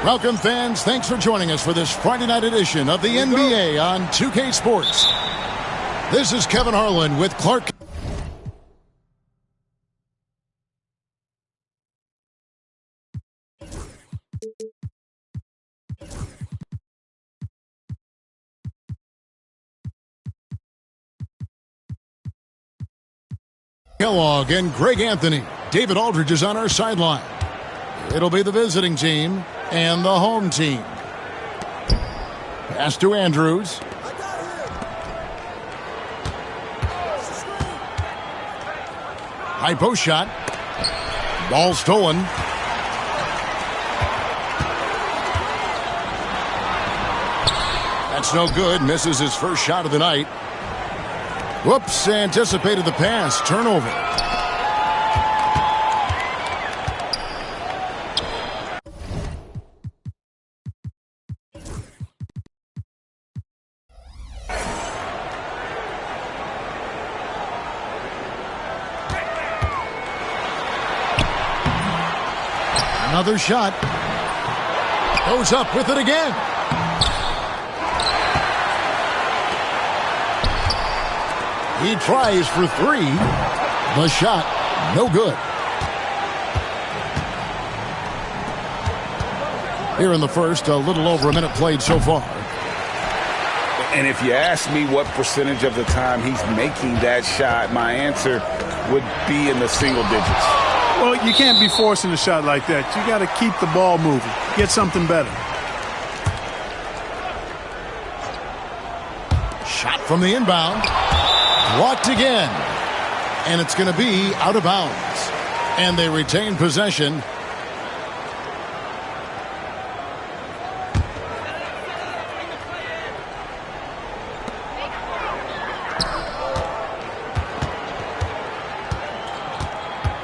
Welcome, fans. Thanks for joining us for this Friday night edition of the NBA on 2K Sports. This is Kevin Harlan with Clark Kellogg and Greg Anthony. David Aldridge is on our sideline. It'll be the visiting team and the home team. Pass to Andrews. High post shot. Ball stolen. That's no good. Misses his first shot of the night. Whoops, anticipated the pass. Turnover. Another shot. Goes up with it again. He tries for three. The shot, no good. Here in the first, a little over a minute played so far. And if you ask me what percentage of the time he's making that shot, my answer would be in the single digits. Well, you can't be forcing a shot like that. You got to keep the ball moving. Get something better. Shot from the inbound. Blocked again. And it's going to be out of bounds. And they retain possession.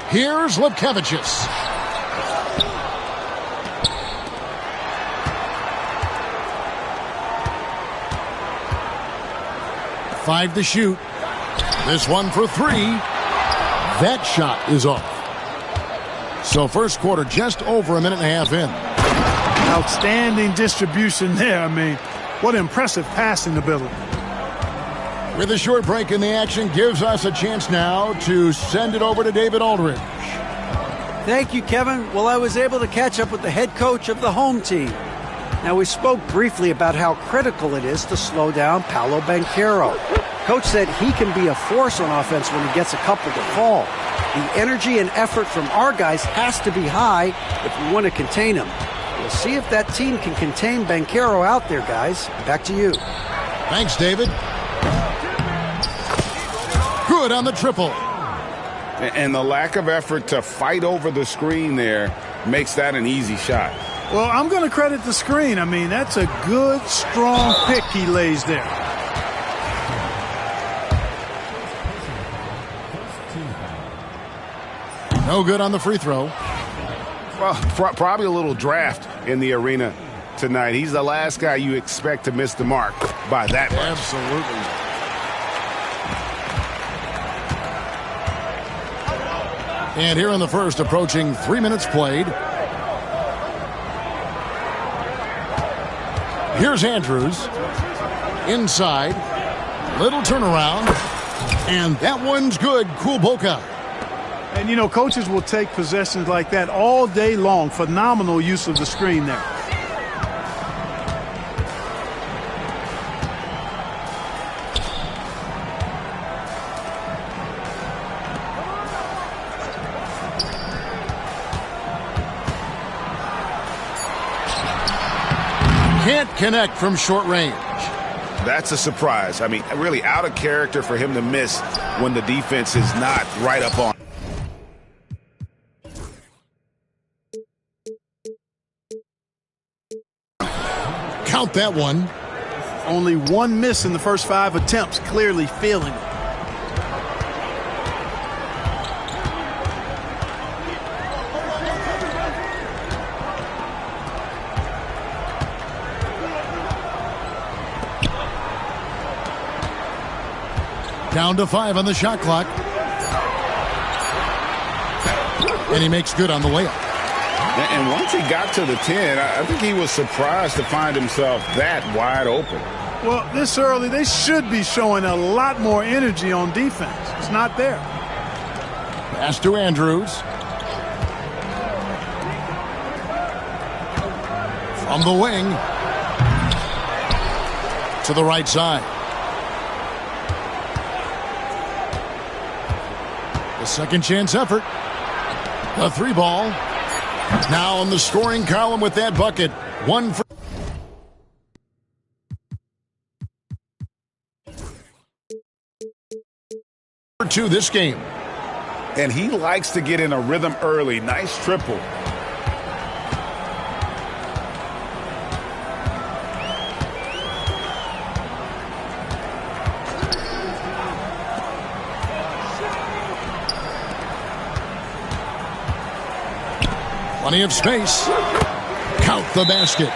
Here's Lietkabelis. Five to shoot. This one for three. That shot is off. So first quarter just over a minute and a half in. Outstanding distribution there. I mean, what impressive passing ability. With a short break in the action, gives us a chance now to send it over to David Aldridge. Thank you, Kevin. Well, I was able to catch up with the head coach of the home team. Now, we spoke briefly about how critical it is to slow down Paolo Banchero. Coach said he can be a force on offense when he gets a couple to fall. The energy and effort from our guys has to be high if we want to contain him. We'll see if that team can contain Banchero out there, guys. Back to you. Thanks, David. Good on the triple. And the lack of effort to fight over the screen there makes that an easy shot. Well, I'm going to credit the screen. I mean, that's a good, strong pick he lays there. No good on the free throw. Well, probably a little draft in the arena tonight. He's the last guy you expect to miss the mark by that much. Absolutely. And here in the first, approaching 3 minutes played. Here's Andrews. Inside. Little turnaround. And that one's good. Cool Boca. And, you know, coaches will take possessions like that all day long. Phenomenal use of the screen there. Can't connect from short range. That's a surprise. I mean, really out of character for him to miss when the defense is not right up on. Count that one. Only one miss in the first 5 attempts, clearly feeling it. Down to 5 on the shot clock. And he makes good on the layup. And once he got to the 10, I think he was surprised to find himself that wide open. Well, this early, they should be showing a lot more energy on defense. It's not there. Pass to Andrews. From the wing. To the right side. The second chance effort. The 3 ball. Now in the scoring column with that bucket. 1 for 2 this game. And he likes to get in a rhythm early. Nice triple. Plenty of space. Count the basket.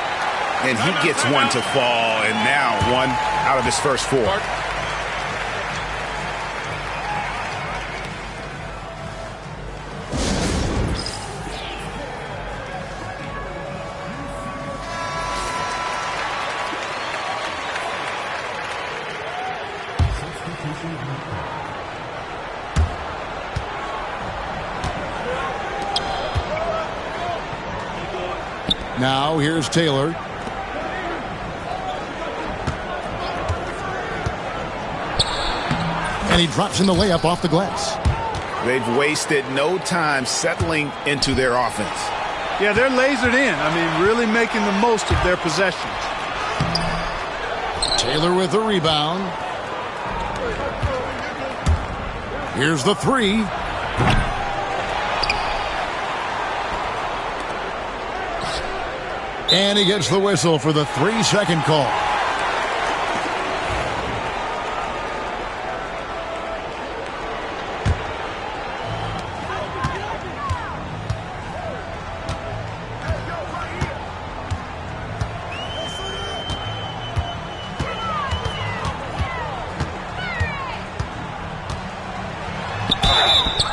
And he gets one to fall, and now one out of his first 4. Now here's Taylor. And he drops in the layup off the glass. They've wasted no time settling into their offense. Yeah, they're lasered in. I mean, really making the most of their possessions. Taylor with the rebound. Here's the 3. And he gets the whistle for the 3-second call.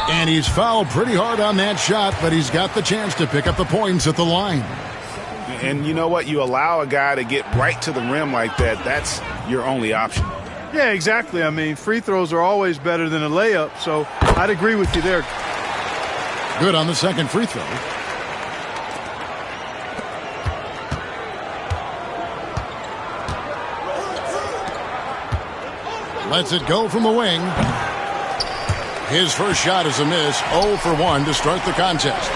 And he's fouled pretty hard on that shot, but he's got the chance to pick up the points at the line. And you know what? You allow a guy to get right to the rim like that, that's your only option. Yeah, exactly. I mean, free throws are always better than a layup, so I'd agree with you there. Good on the second free throw. Lets it go from the wing. His first shot is a miss. 0 for 1 to start the contest.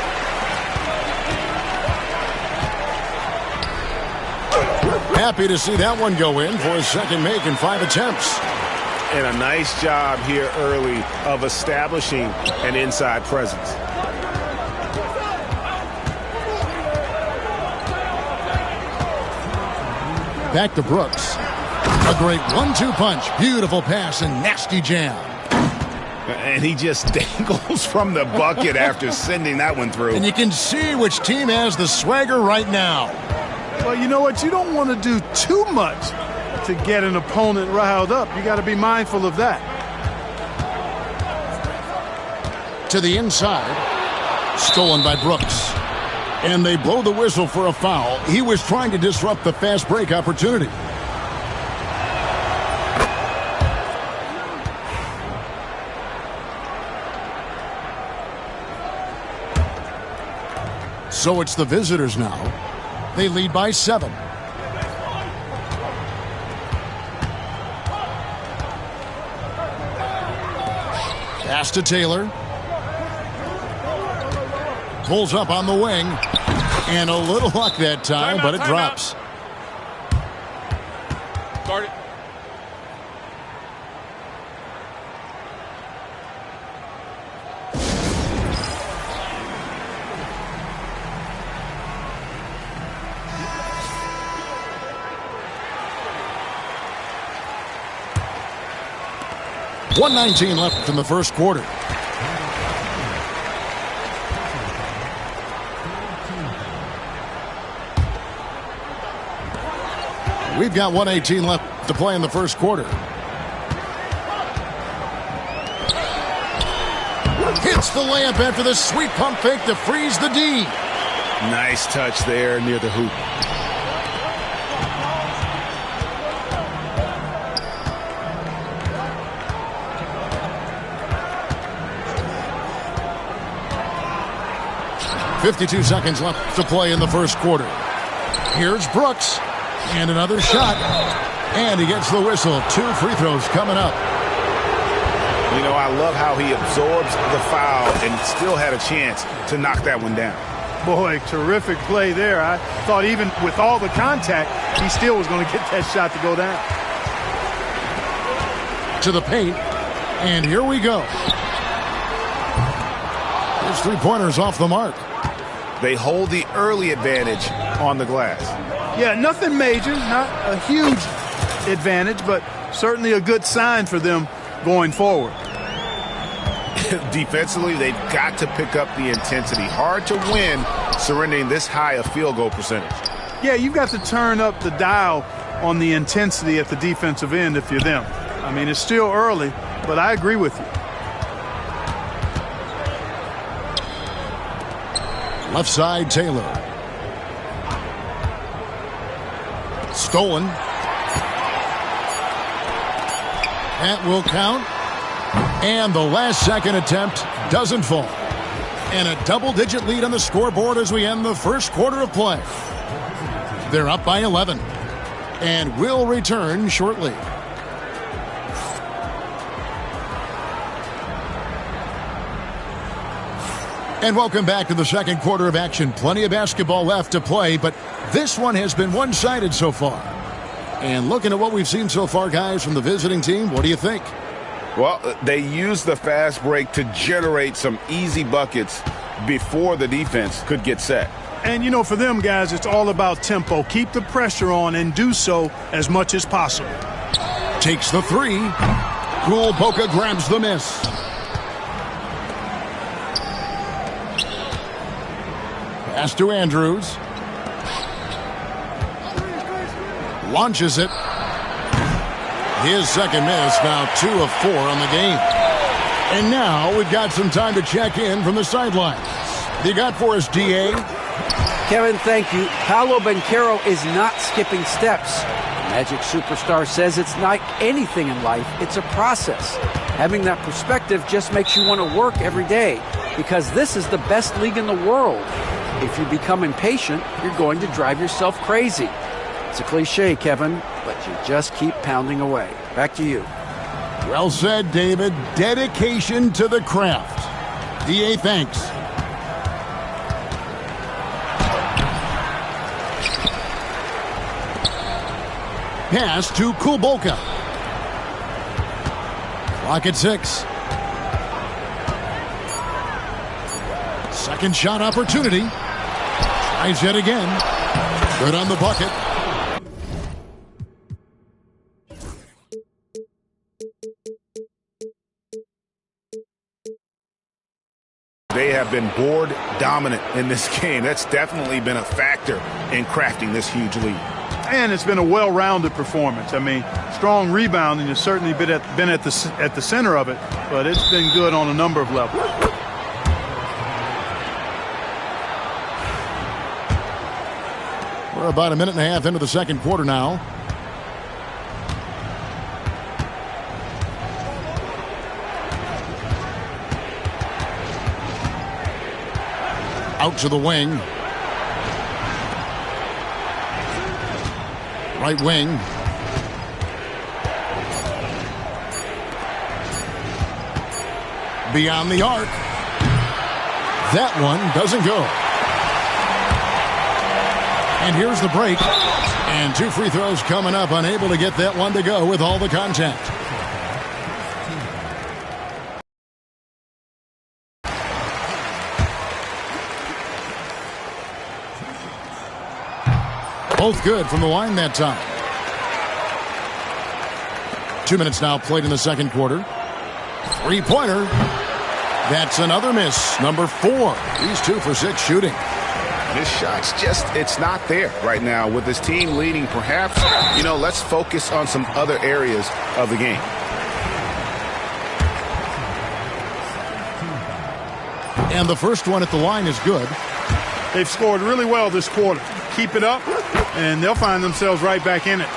Happy to see that one go in for his second make in 5 attempts. And a nice job here early of establishing an inside presence. Back to Brooks. A great 1-2 punch. Beautiful pass and nasty jam. And he just dangles from the bucket after sending that one through. And you can see which team has the swagger right now. Well, you know what? You don't want to do too much to get an opponent riled up. You got to be mindful of that. To the inside. Stolen by Brooks. And they blow the whistle for a foul. He was trying to disrupt the fast break opportunity. So it's the visitors now. They lead by 7. Pass to Taylor. Pulls up on the wing. And a little luck that time, but it drops. Start it. .119 left in the first quarter. We've got 1:18 left to play in the first quarter. Hits the layup after the sweet pump fake to freeze the D. Nice touch there near the hoop. .52 seconds left to play in the first quarter. Here's Brooks. And another shot. And he gets the whistle. 2 free throws coming up. You know, I love how he absorbs the foul and still had a chance to knock that one down. Boy, terrific play there. I thought even with all the contact, he still was going to get that shot to go down. To the paint. And here we go. His three-pointer's off the mark. They hold the early advantage on the glass. Yeah, nothing major, not a huge advantage, but certainly a good sign for them going forward. Defensively, they've got to pick up the intensity. Hard to win surrendering this high a field goal percentage. Yeah, you've got to turn up the dial on the intensity at the defensive end if you're them. I mean, it's still early, but I agree with you. Left side, Taylor. Stolen. That will count. And the last second attempt doesn't fall. And a double-digit lead on the scoreboard as we end the first quarter of play. They're up by 11. And will return shortly. And welcome back to the second quarter of action. Plenty of basketball left to play, but this one has been one-sided so far. And looking at what we've seen so far, guys, from the visiting team, what do you think? Well, they used the fast break to generate some easy buckets before the defense could get set. And, you know, for them, guys, it's all about tempo. Keep the pressure on and do so as much as possible. Takes the three. Boca grabs the miss. Pass to Andrews. Launches it. His second miss, now 2 of 4 on the game. And now we've got some time to check in from the sidelines. You got for us, D.A.? Kevin, thank you. Paolo Banchero is not skipping steps. The Magic superstar says it's like anything in life, it's a process. Having that perspective just makes you want to work every day because this is the best league in the world. If you become impatient, you're going to drive yourself crazy. It's a cliche, Kevin, but you just keep pounding away. Back to you. Well said, David. Dedication to the craft. D.A., thanks. Pass to Boca. Clock at 6. Second shot opportunity. Tries yet again. Good on the bucket. They have been board dominant in this game. That's definitely been a factor in crafting this huge lead. And it's been a well-rounded performance. I mean, strong rebounding has certainly been at the center of it, but it's been good on a number of levels. We're about a minute and a half into the second quarter now. Out to the wing. Right wing. Beyond the arc. That one doesn't go. And here's the break. And 2 free throws coming up. Unable to get that one to go with all the contact. Both good from the line that time. 2 minutes now played in the second quarter. Three-pointer. That's another miss. Number 4. He's 2 for 6 shooting. This shot's just, it's not there right now. With his team leading, perhaps, you know, let's focus on some other areas of the game. And the first one at the line is good. They've scored really well this quarter. Keep it up, and they'll find themselves right back in it.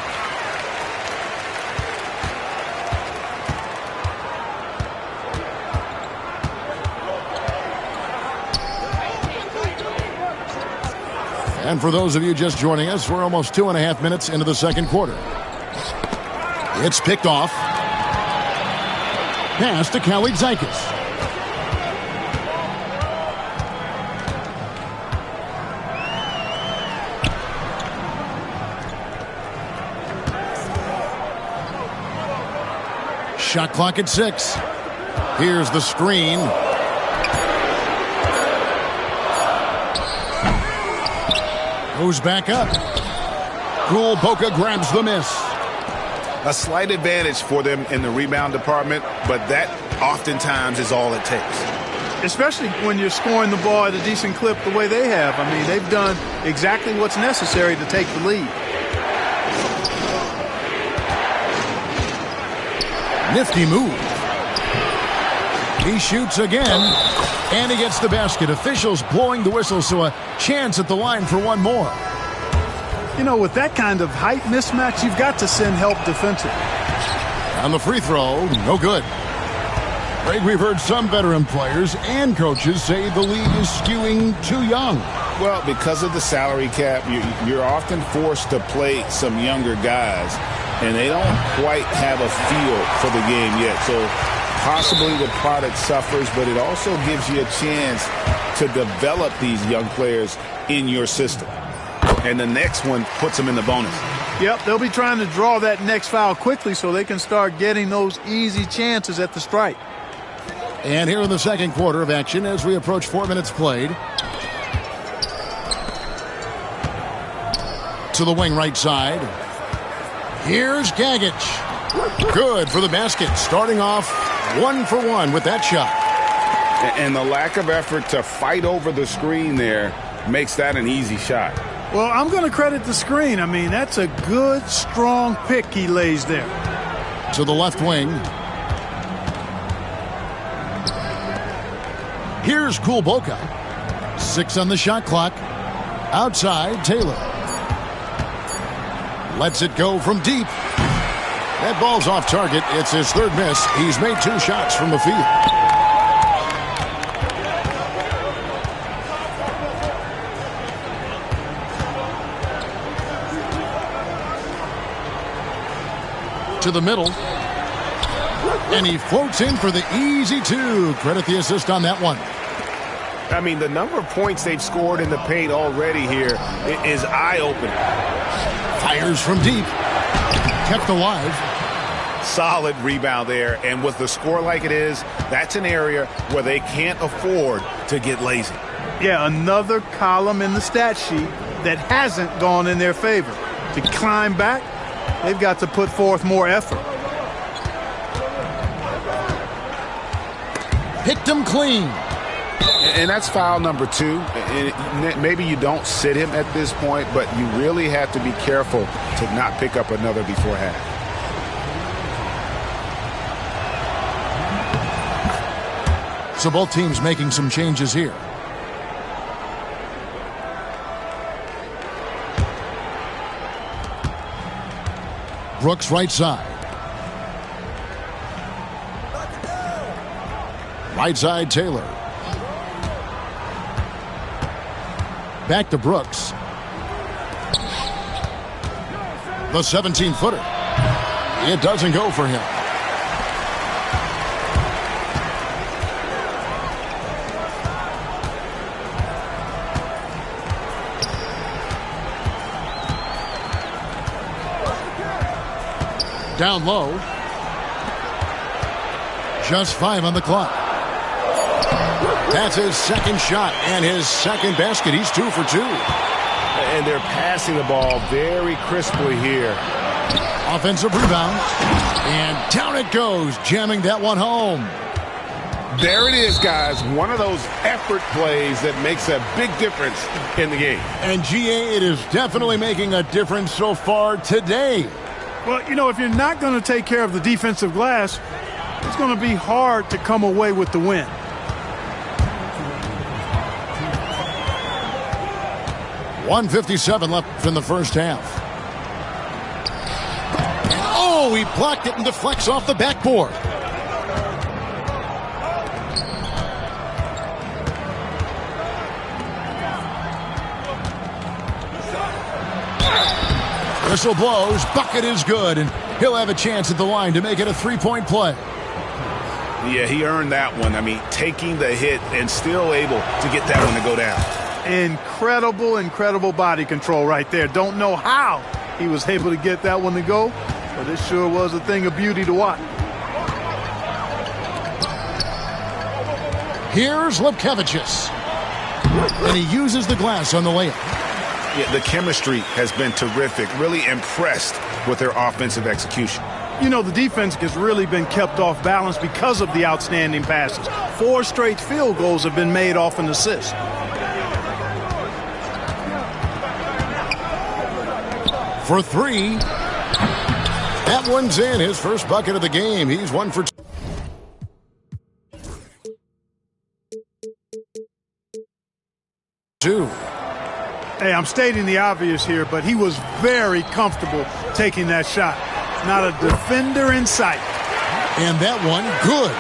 And for those of you just joining us, we're almost 2.5 minutes into the second quarter. It's picked off. Pass to Kalaitzakis. Shot clock at 6. Here's the screen. Goes back up. Kulboka grabs the miss. A slight advantage for them in the rebound department, but that oftentimes is all it takes. Especially when you're scoring the ball at a decent clip the way they have. I mean, they've done exactly what's necessary to take the lead. Nifty move. He shoots again, and he gets the basket. Officials blowing the whistle, so a chance at the line for one more. You know, with that kind of height mismatch, you've got to send help defensively. On the free throw, no good. Greg, we've heard some veteran players and coaches say the league is skewing too young. Well, because of the salary cap, you're often forced to play some younger guys, and they don't quite have a feel for the game yet. So possibly the product suffers, but it also gives you a chance to develop these young players in your system. And the next one puts them in the bonus. Yep, they'll be trying to draw that next foul quickly so they can start getting those easy chances at the stripe. And here in the second quarter of action as we approach 4 minutes played. To the wing right side. Here's Gagic. Good for the basket. Starting off 1 for 1 with that shot. And the lack of effort to fight over the screen there makes that an easy shot. Well, I'm going to credit the screen. I mean, that's a good, strong pick he lays there. To the left wing. Here's Kulboka. 6 on the shot clock. Outside, Taylor. Lets it go from deep. That ball's off target. It's his third miss. He's made 2 shots from the field. To the middle. And he floats in for the easy 2. Credit the assist on that one. I mean, the number of points they've scored in the paint already here is eye-opening. Fires from deep. Kept alive. Solid rebound there. And with the score like it is, that's an area where they can't afford to get lazy. Yeah, another column in the stat sheet that hasn't gone in their favor. To climb back, they've got to put forth more effort. Picked him clean. And that's foul number 2. And maybe you don't sit him at this point, but you really have to be careful to not pick up another before half. So both teams making some changes here. Brooks right side. Right side, Taylor. Back to Brooks. The 17-footer. It doesn't go for him. Down low. Just 5 on the clock. That's his second shot and his second basket. He's 2 for 2. And they're passing the ball very crisply here. Offensive rebound. And down it goes, jamming that one home. There it is, guys. One of those effort plays that makes a big difference in the game. And GA, it is definitely making a difference so far today. Well, you know, if you're not going to take care of the defensive glass, it's going to be hard to come away with the win. 1:57 left in the first half. Oh, he blocked it and deflects off the backboard. Whistle blows, bucket is good, and he'll have a chance at the line to make it a 3-point play. Yeah, he earned that one. I mean, taking the hit and still able to get that one to go down. Incredible body control right there. Don't know how he was able to get that one to go, but it sure was a thing of beauty to watch. Here's Lietkabelis, and he uses the glass on the layup. Yeah, the chemistry has been terrific. Really impressed with their offensive execution. You know, the defense has really been kept off balance because of the outstanding passes. 4 straight field goals have been made off an assist. For 3. That one's in. His first bucket of the game. He's 1 for 2. Hey, I'm stating the obvious here, but he was very comfortable taking that shot. Not a defender in sight. And that one, good.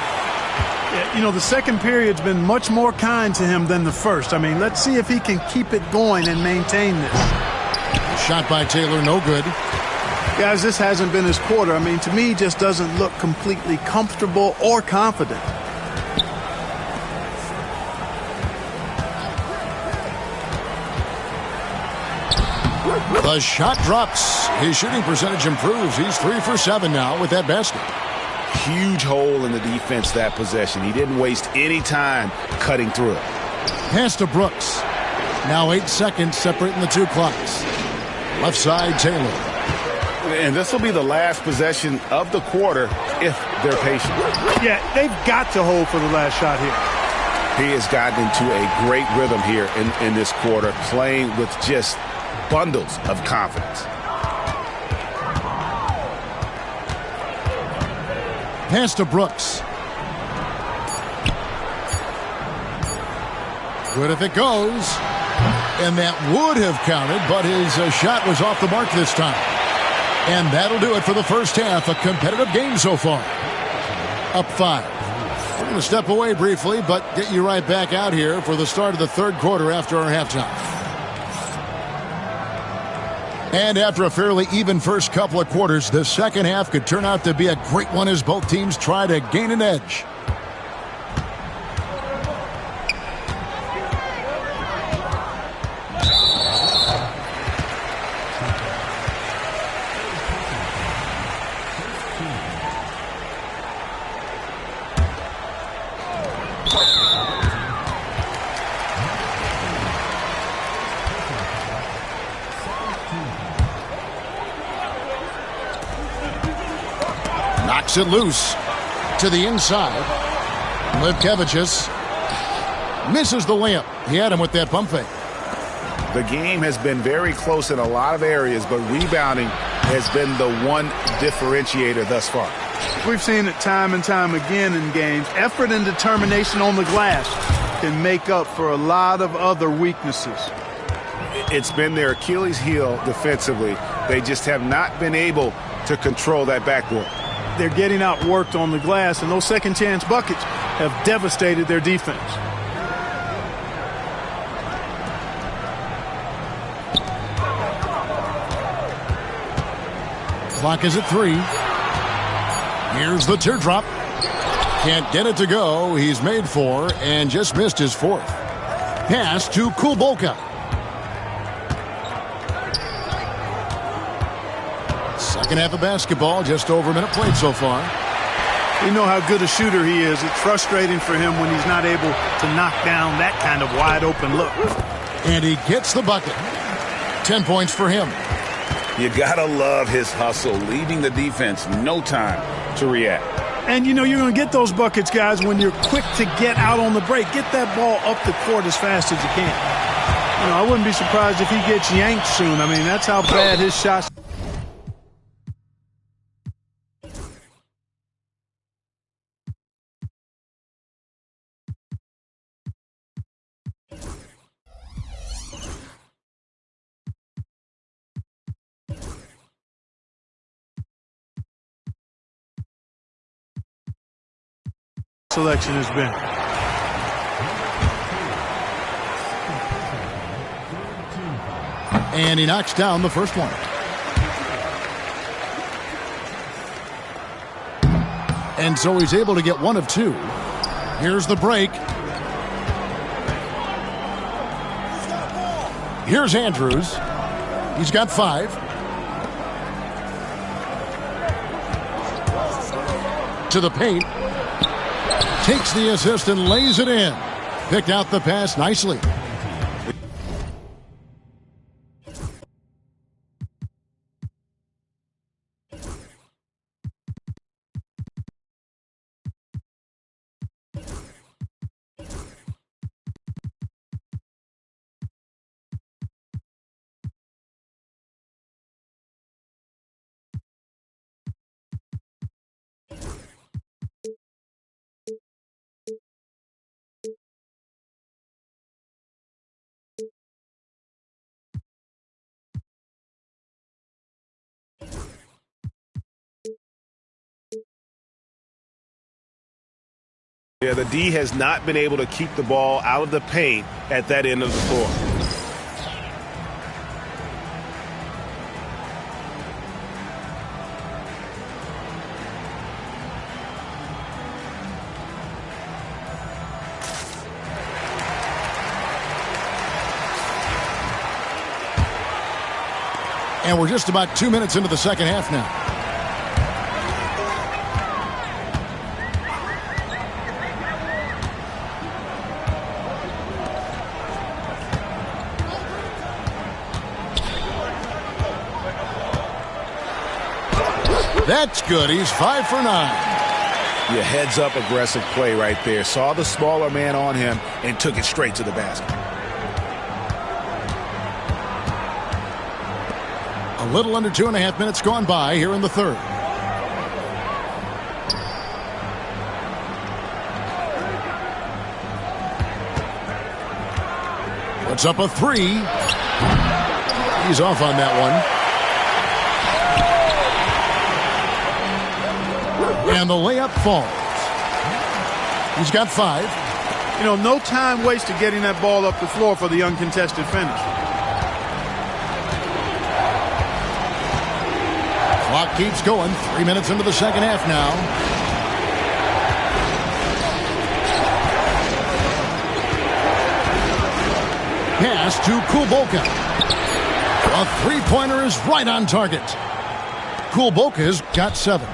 Yeah, you know, the second period's been much more kind to him than the first. I mean, let's see if he can keep it going and maintain this. Shot by Taylor, no good. Guys, this hasn't been his quarter. I mean, to me, he just doesn't look completely comfortable or confident. The shot drops. His shooting percentage improves. He's 3 for 7 now with that basket. Huge hole in the defense that possession. He didn't waste any time cutting through it. Pass to Brooks. Now 8 seconds separating the two clocks. Left side, Taylor. And this will be the last possession of the quarter if they're patient. Yeah, they've got to hold for the last shot here. He has gotten into a great rhythm here in this quarter, playing with just bundles of confidence. Pass to Brooks. Good if it goes. And that would have counted, but his shot was off the mark this time. And that'll do it for the first half. A competitive game so far. Up 5. We're going to step away briefly, but get you right back out here for the start of the third quarter after our halftime. And after a fairly even first couple of quarters, the second half could turn out to be a great one as both teams try to gain an edge. Knocks it loose to the inside. Lietkabelis misses the layup. He had him with that pump fake. The game has been very close in a lot of areas, but rebounding has been the one differentiator thus far. We've seen it time and time again in games. Effort and determination on the glass can make up for a lot of other weaknesses. It's been their Achilles heel defensively. They just have not been able to control that backboard. They're getting outworked on the glass, and those second chance buckets have devastated their defense. Clock is at 3. Here's the teardrop. Can't get it to go. He's made 4 and just missed his 4th. Pass to Kulbolka. Second half of basketball, just over a minute played so far. We know how good a shooter he is. It's frustrating for him when he's not able to knock down that kind of wide open look. And he gets the bucket. 10 points for him. You gotta love his hustle, leaving the defense no time to react. And you know you're going to get those buckets, guys, when you're quick to get out on the break. Get that ball up the court as fast as you can. You know, I wouldn't be surprised if he gets yanked soon. I mean, that's how bad his shots selection has been. And he knocks down the first one. And so he's able to get one of two. Here's the break. Here's Andrews. He's got 5. To the paint. Takes the assist and lays it in. Picked out the pass nicely. Yeah, the D has not been able to keep the ball out of the paint at that end of the floor. And we're just about 2 minutes into the second half now. That's good. He's 5 for 9. Yeah, heads-up aggressive play right there. Saw the smaller man on him and took it straight to the basket. A little under 2.5 minutes gone by here in the third. Puts up a 3. He's off on that one. And the layup falls. He's got 5. You know, no time wasted getting that ball up the floor for the uncontested finish. Clock keeps going. 3 minutes into the second half now. Pass to Kulboka. A three-pointer is right on target. Kulboka's got 7.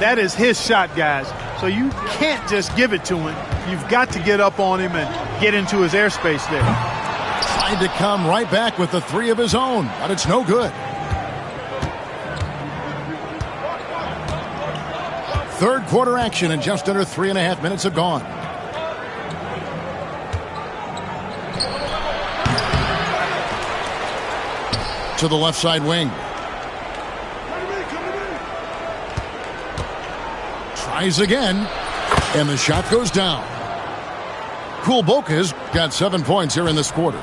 That is his shot, guys. So you can't just give it to him. You've got to get up on him and get into his airspace there. Tried to come right back with the 3 of his own, but it's no good. Third quarter action, and just under 3.5 minutes have gone. To the left side wing. Tries again, and the shot goes down. Kulboka's got 7 points here in this quarter.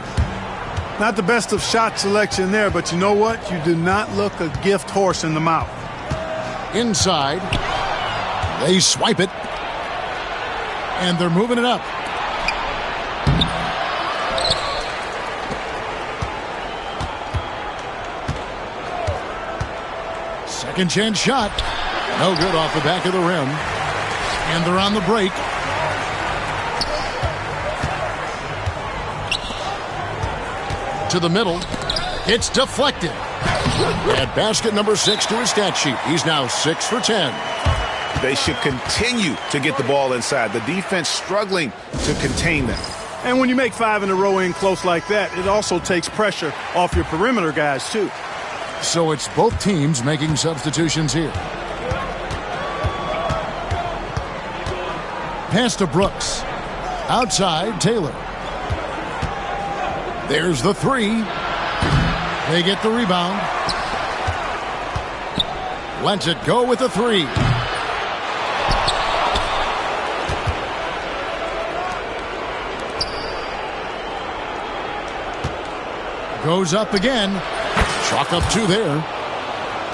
Not the best of shot selection there, but you know what? You do not look a gift horse in the mouth. Inside. They swipe it. And they're moving it up. Second chance shot. No good off the back of the rim. And they're on the break. To the middle. It's deflected. At basket number 6 to his stat sheet. He's now 6 for 10. They should continue to get the ball inside. The defense struggling to contain them. And when you make 5 in a row in close like that, it also takes pressure off your perimeter guys, too. So it's both teams making substitutions here. Pass to Brooks. Outside, Taylor. There's the 3. They get the rebound. Lets it go with the 3. Goes up again. Chalk up 2 there.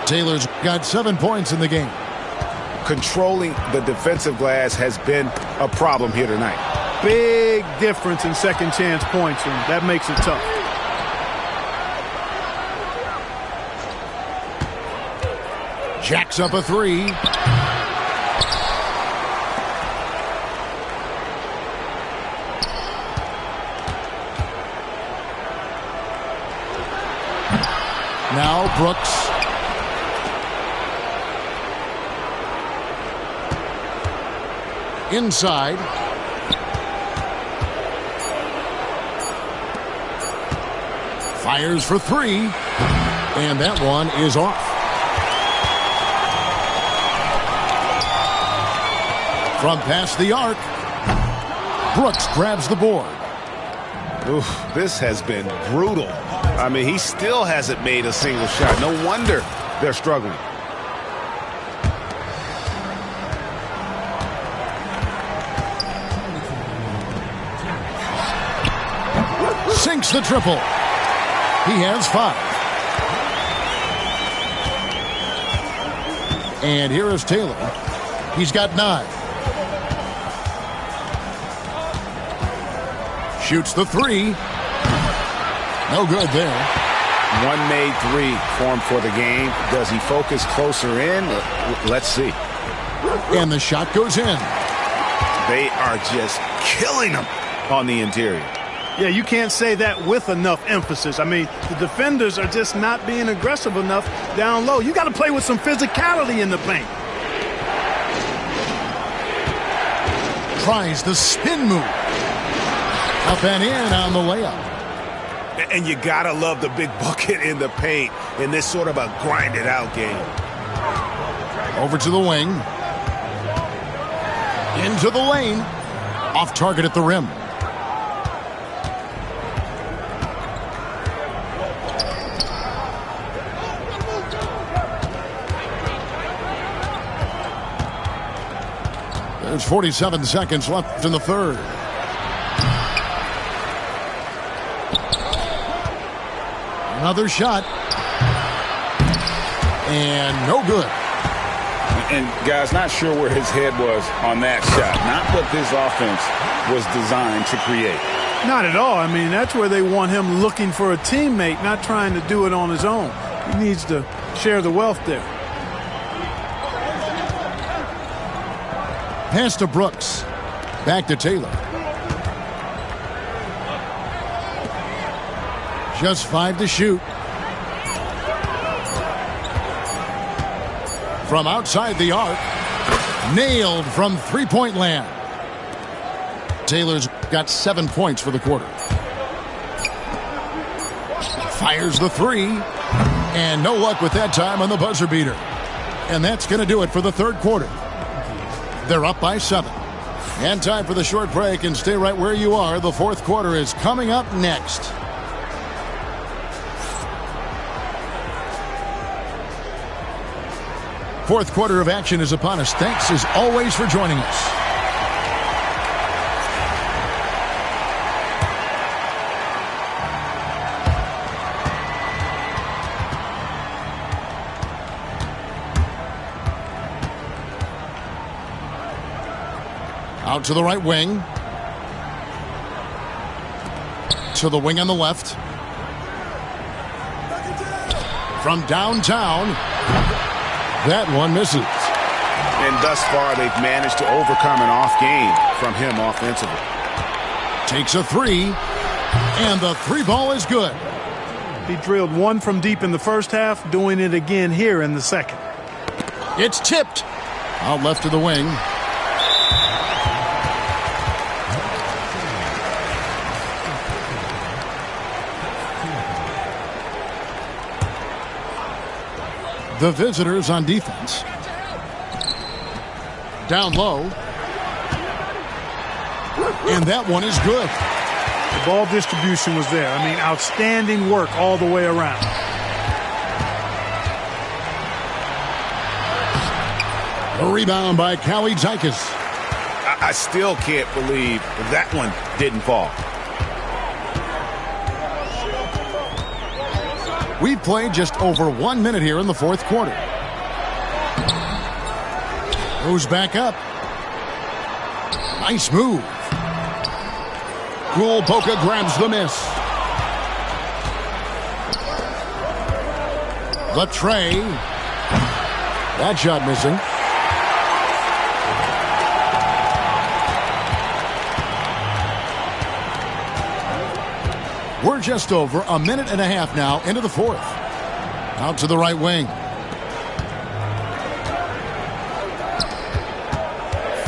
Taylor's got 7 points in the game. controlling the defensive glass has been a problem here tonight. Big difference in second chance points, and that makes it tough. Jacks up a three. Now Brooks. Inside. Fires for three. And that one is off. From past the arc, Brooks grabs the board. Oof, this has been brutal. I mean, he still hasn't made a single shot. No wonder they're struggling. Sinks the triple. He has 5. And here is Taylor. He's got 9. Shoots the three. No good there. One made three formed for the game. Does he focus closer in? Let's see. And the shot goes in. They are just killing him on the interior. Yeah, you can't say that with enough emphasis. I mean, the defenders are just not being aggressive enough down low. You got to play with some physicality in the paint. Tries the spin move. Up and in on the layup. And you got to love the big bucket in the paint in this sort of a grinded-out game. Over to the wing. Into the lane. Off target at the rim. There's 47 seconds left in the third. Another shot. And no good. And, guys, not sure where his head was on that shot. Not what this offense was designed to create. Not at all. I mean, that's where they want him looking for a teammate, not trying to do it on his own. He needs to share the wealth there. Pass to Brooks. Back to Taylor. Just 5 to shoot. From outside the arc. Nailed from three-point land. Taylor's got 7 points for the quarter. Fires the three. And no luck with that time on the buzzer beater. And that's going to do it for the third quarter. They're up by 7. And time for the short break, and stay right where you are. The fourth quarter is coming up next. Fourth quarter of action is upon us. Thanks as always for joining us. Out to the right wing. To the wing on the left. From downtown. That one misses. And thus far, they've managed to overcome an off game from him offensively. Takes a three. And the three ball is good. He drilled one from deep in the first half, doing it again here in the second. It's tipped. Out left to the wing. The visitors on defense. Down low. And that one is good. The ball distribution was there. I mean, outstanding work all the way around. A rebound by Kalaitzakis. I still can't believe that one didn't fall. We've played just over 1 minute here in the fourth quarter. Moves back up. Nice move. Kulboka grabs the miss. The tray. That shot missing. We're just over a minute and a half now into the fourth. Out to the right wing.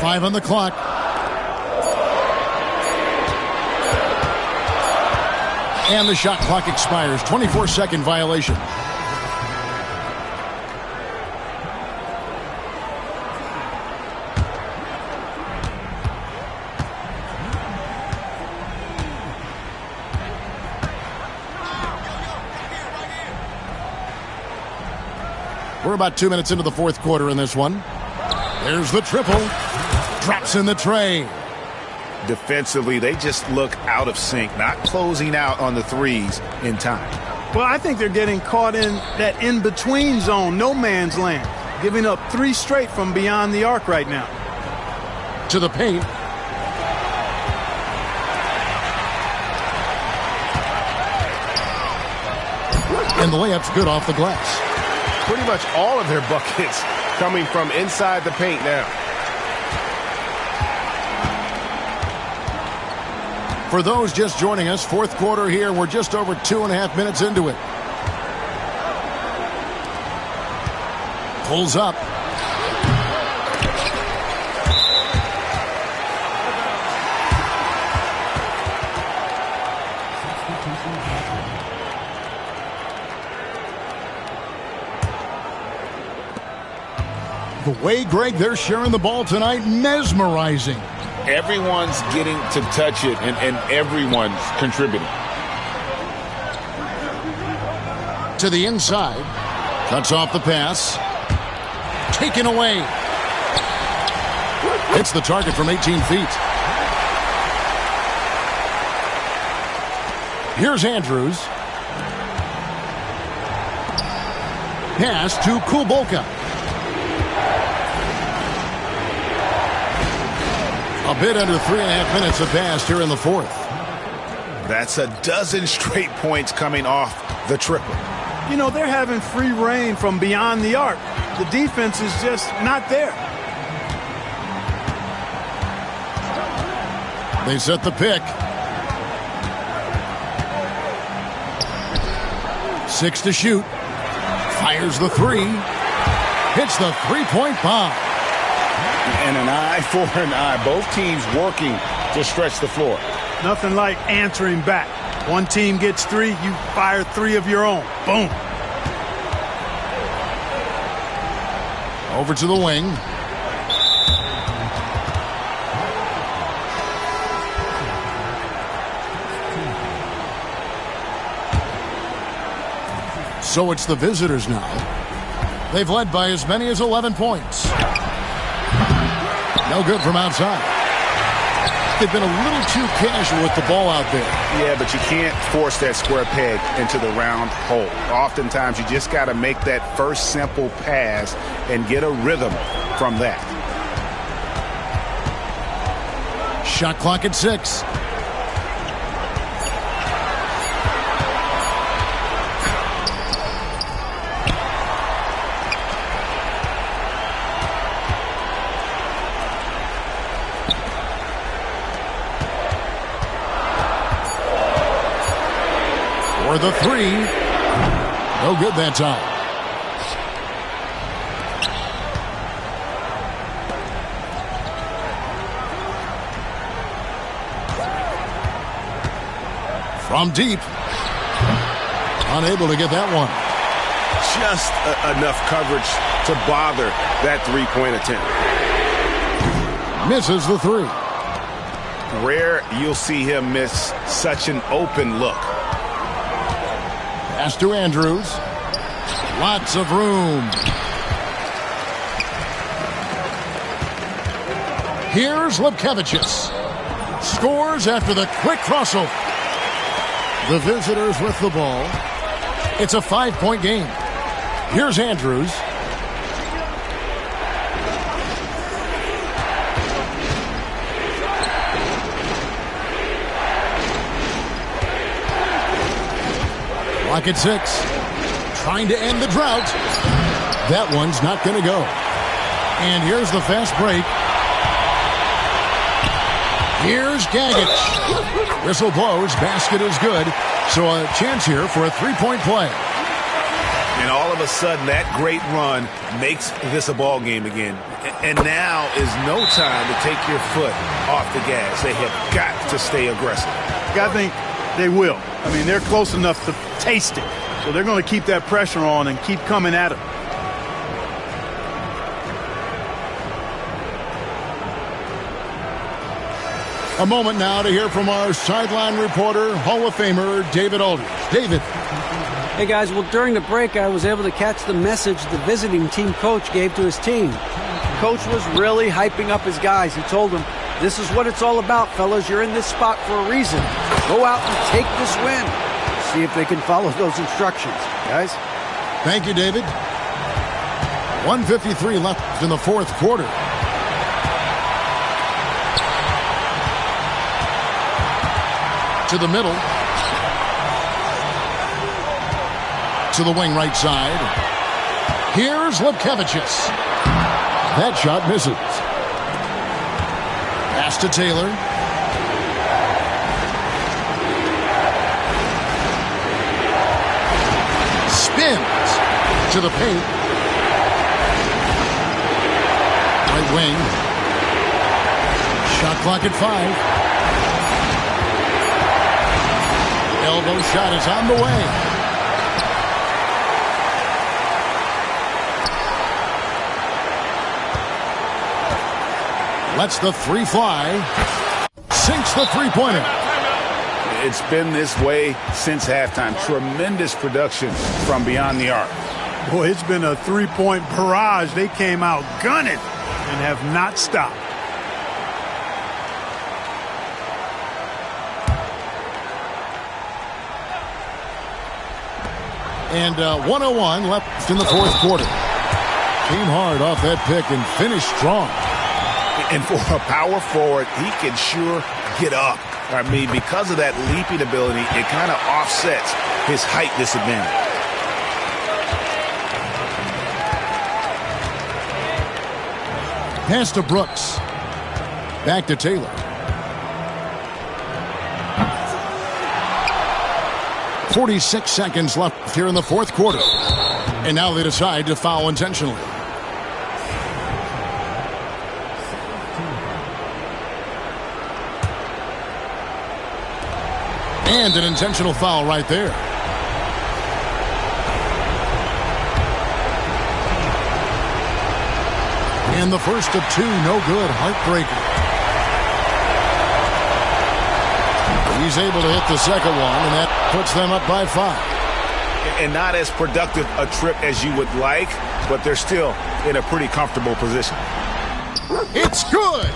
5 on the clock. And the shot clock expires. 24-second violation. We're about 2 minutes into the fourth quarter in this one. There's the triple. Drops in the tray. Defensively, they just look out of sync, not closing out on the threes in time. Well, I think they're getting caught in that in-between zone, no man's land, giving up 3 straight from beyond the arc right now. To the paint. And the layup's good off the glass. Pretty much all of their buckets coming from inside the paint now. For those just joining us, fourth quarter here. We're just over 2.5 minutes into it. Pulls up. The way, Greg, they're sharing the ball tonight, mesmerizing. Everyone's getting to touch it, and everyone's contributing. To the inside. Cuts off the pass. Taken away. Hits the target from 18 feet. Here's Andrews. Pass to Kulboka. A bit under 3.5 minutes have passed here in the fourth. That's a dozen straight points coming off the triple. You know, they're having free reign from beyond the arc. The defense is just not there. They set the pick. 6 to shoot. Fires the 3. Hits the three-point bomb. And an eye for an eye. Both teams working to stretch the floor. Nothing like answering back. One team gets 3, you fire 3 of your own. Boom. Over to the wing. So it's the visitors now. They've led by as many as 11 points. No good from outside. They've been a little too casual with the ball out there. Yeah, but you can't force that square peg into the round hole. Oftentimes, you just got to make that first simple pass and get a rhythm from that. Shot clock at 6. For the 3. No good that time. From deep. Unable to get that one. Just enough coverage to bother that three-point attempt. Misses the 3. Rare you'll see him miss such an open look. Pass to Andrews. Lots of room. Here's Lietkabelis. Scores after the quick crossover. The visitors with the ball. It's a 5-point game. Here's Andrews. Clock at 6. Trying to end the drought. That one's not going to go. And here's the fast break. Here's Gagic. Whistle blows. Basket is good. So a chance here for a three-point play. And all of a sudden, that great run makes this a ball game again. And now is no time to take your foot off the gas. They have got to stay aggressive. I think they will. I mean, they're close enough to taste it. So they're going to keep that pressure on and keep coming at it. A moment now to hear from our sideline reporter, Hall of Famer David Aldridge. David. Hey, guys. Well, during the break, I was able to catch the message the visiting team coach gave to his team. Coach was really hyping up his guys. He told them, this is what it's all about, fellas. You're in this spot for a reason. Go out and take this win. See if they can follow those instructions, guys. Thank you, David. 1:53 left in the fourth quarter. To the middle. To the wing right side. Here's Lietkabelis. That shot misses. Pass to Taylor. Spins to the paint. Right wing. Shot clock at 5. Elbow shot is on the way. Lets the three fly. Sinks the three-pointer. It's been this way since halftime. Tremendous production from beyond the arc. Boy, it's been a three-point barrage. They came out gunning and have not stopped. And 101 left in the fourth quarter. Came hard off that pick and finished strong. And for a power forward, he can sure get up. I mean, because of that leaping ability, it kind of offsets his height disadvantage. Pass to Brooks. Back to Taylor. 46 seconds left here in the fourth quarter. And now they decide to foul intentionally. And an intentional foul right there. And the first of two, no good, heartbreaker. He's able to hit the second one, and that puts them up by 5. And not as productive a trip as you would like, but they're still in a pretty comfortable position. It's good!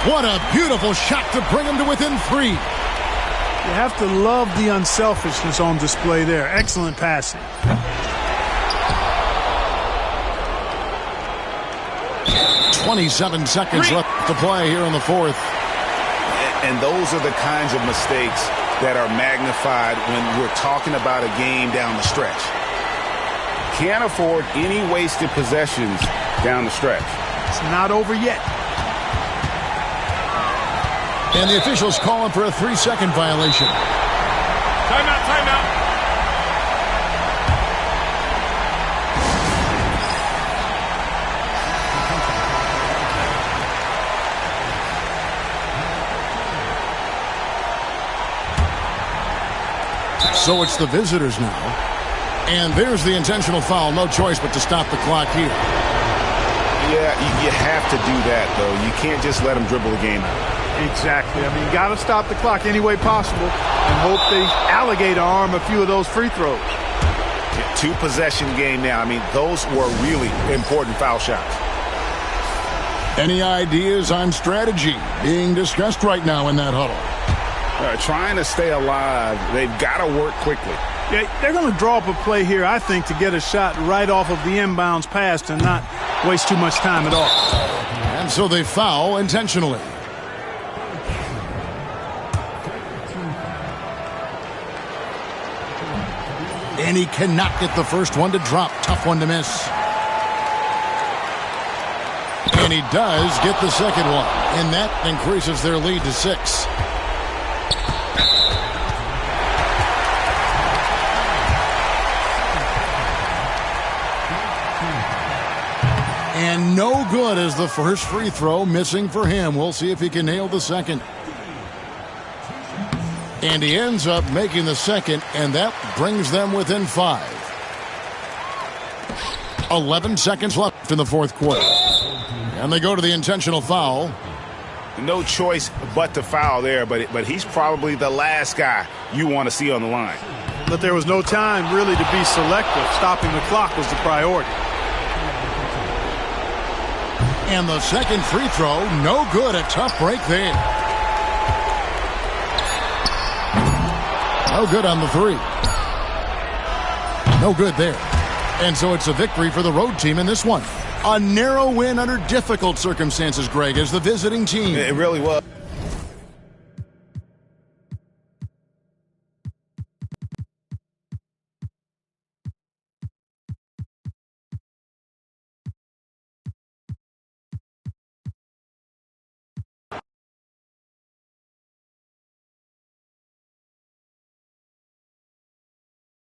What a beautiful shot to bring them to within 3. You have to love the unselfishness on display there. Excellent passing. 27 seconds left to play here in the fourth. And those are the kinds of mistakes that are magnified when we're talking about a game down the stretch. Can't afford any wasted possessions down the stretch. It's not over yet. And the officials calling for a 3-second violation. Timeout, timeout. So it's the visitors now. And there's the intentional foul. No choice but to stop the clock here. Yeah, you have to do that, though. You can't just let them dribble the game out. Exactly. I mean, you got to stop the clock any way possible and hope they alligator arm a few of those free throws. Two-possession game now. I mean, those were really important foul shots. Any ideas on strategy being discussed right now in that huddle? Trying to stay alive. They've got to work quickly. Yeah, they're going to draw up a play here, I think, to get a shot right off of the inbounds pass and not waste too much time at all. And so they foul intentionally. And he cannot get the first one to drop. Tough one to miss. And he does get the second one. And that increases their lead to 6. And no good as the first free throw, missing for him. We'll see if he can nail the second. And he ends up making the second, and that brings them within 5. 11 seconds left in the fourth quarter. And they go to the intentional foul. No choice but to foul there, but he's probably the last guy you want to see on the line. But there was no time really to be selective. Stopping the clock was the priority. And the second free throw, no good. A tough break there. No good on the 3. No good there. And so it's a victory for the road team in this one. A narrow win under difficult circumstances, Greg, as the visiting team. It really was.